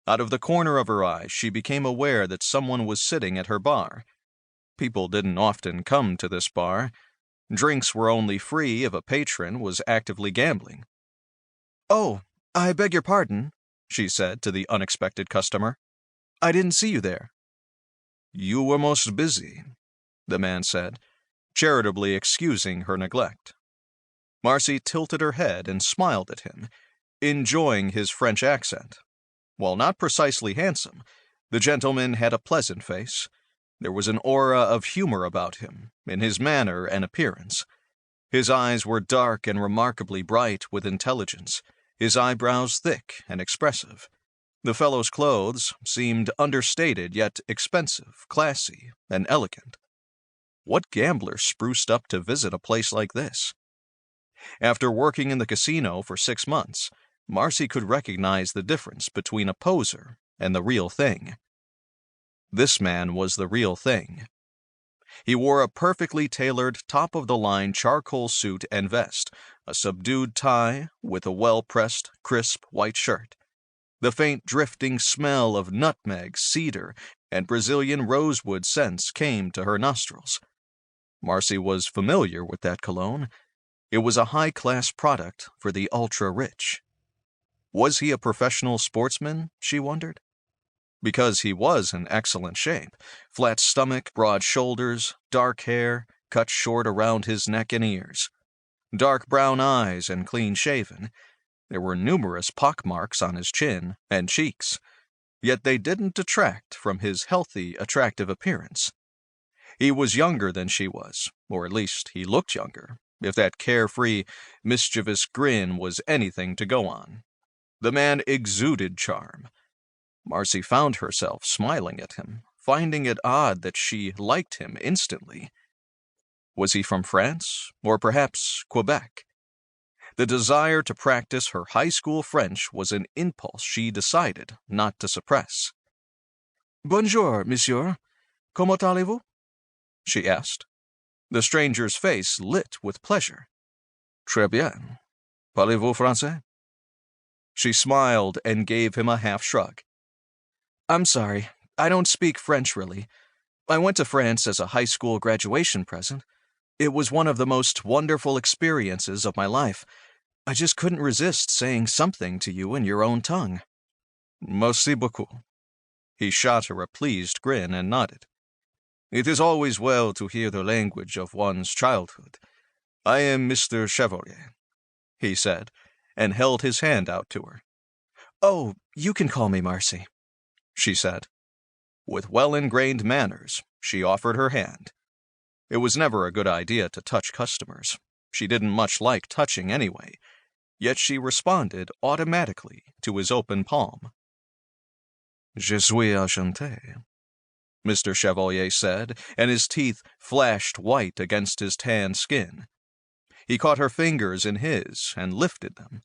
Out of the corner of her eye, she became aware that someone was sitting at her bar. People didn't often come to this bar. Drinks were only free if a patron was actively gambling. "Oh, I beg your pardon," she said to the unexpected customer. "I didn't see you there." "You were most busy," the man said, charitably excusing her neglect. Marcy tilted her head and smiled at him, enjoying his French accent. While not precisely handsome, the gentleman had a pleasant face. There was an aura of humor about him, in his manner and appearance. His eyes were dark and remarkably bright with intelligence, his eyebrows thick and expressive. The fellow's clothes seemed understated yet expensive, classy, and elegant. What gambler spruced up to visit a place like this? After working in the casino for 6 months, Marcy could recognize the difference between a poser and the real thing. This man was the real thing. He wore a perfectly tailored, top-of-the-line charcoal suit and vest, a subdued tie with a well-pressed, crisp white shirt. The faint drifting smell of nutmeg, cedar, and Brazilian rosewood scents came to her nostrils. Marcy was familiar with that cologne. It was a high-class product for the ultra-rich. Was he a professional sportsman, she wondered? Because he was in excellent shape, flat stomach, broad shoulders, dark hair, cut short around his neck and ears. Dark brown eyes and clean-shaven. There were numerous pockmarks on his chin and cheeks, yet they didn't detract from his healthy, attractive appearance. He was younger than she was, or at least he looked younger, if that carefree, mischievous grin was anything to go on. The man exuded charm. Marcy found herself smiling at him, finding it odd that she liked him instantly. Was he from France, or perhaps Quebec? The desire to practice her high school French was an impulse she decided not to suppress. "Bonjour, monsieur. Comment allez-vous?" she asked. The stranger's face lit with pleasure. "Très bien. Parlez-vous français?" She smiled and gave him a half shrug. "I'm sorry, I don't speak French really. I went to France as a high school graduation present. It was one of the most wonderful experiences of my life. I just couldn't resist saying something to you in your own tongue." "Merci beaucoup." He shot her a pleased grin and nodded. "It is always well to hear the language of one's childhood. I am Mr. Chevalier," he said, and held his hand out to her. "Oh, you can call me Marcy," she said. With well-ingrained manners, she offered her hand. It was never a good idea to touch customers. She didn't much like touching anyway, yet she responded automatically to his open palm. "Je suis enchanté," Mr. Chevalier said, and his teeth flashed white against his tanned skin. He caught her fingers in his and lifted them.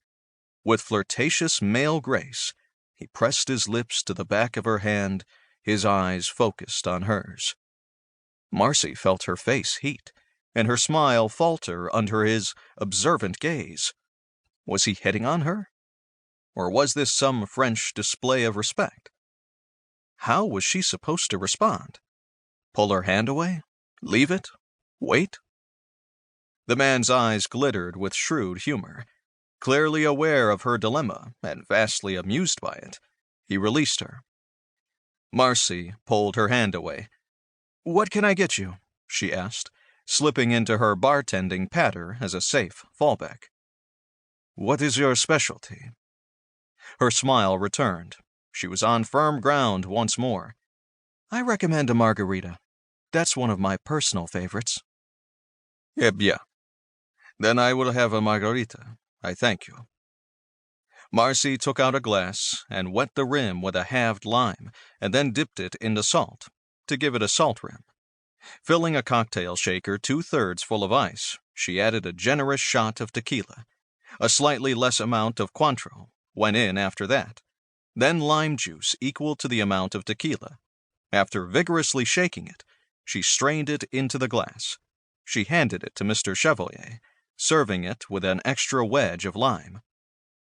With flirtatious male grace, he pressed his lips to the back of her hand, his eyes focused on hers. Marcy felt her face heat, and her smile falter under his observant gaze. Was he hitting on her? Or was this some French display of respect? How was she supposed to respond? Pull her hand away? Leave it? Wait? The man's eyes glittered with shrewd humor. Clearly aware of her dilemma and vastly amused by it, he released her. Marcy pulled her hand away. "What can I get you?" she asked, slipping into her bartending patter as a safe fallback. "What is your specialty?" Her smile returned. She was on firm ground once more. "I recommend a margarita. That's one of my personal favorites." "Eh bien. Then I will have a margarita. I thank you." Marcy took out a glass and wet the rim with a halved lime, and then dipped it into salt, to give it a salt rim. Filling a cocktail shaker 2/3 full of ice, she added a generous shot of tequila. A slightly less amount of Cointreau went in after that. Then lime juice equal to the amount of tequila. After vigorously shaking it, she strained it into the glass. She handed it to Mr. Chevalier, serving it with an extra wedge of lime.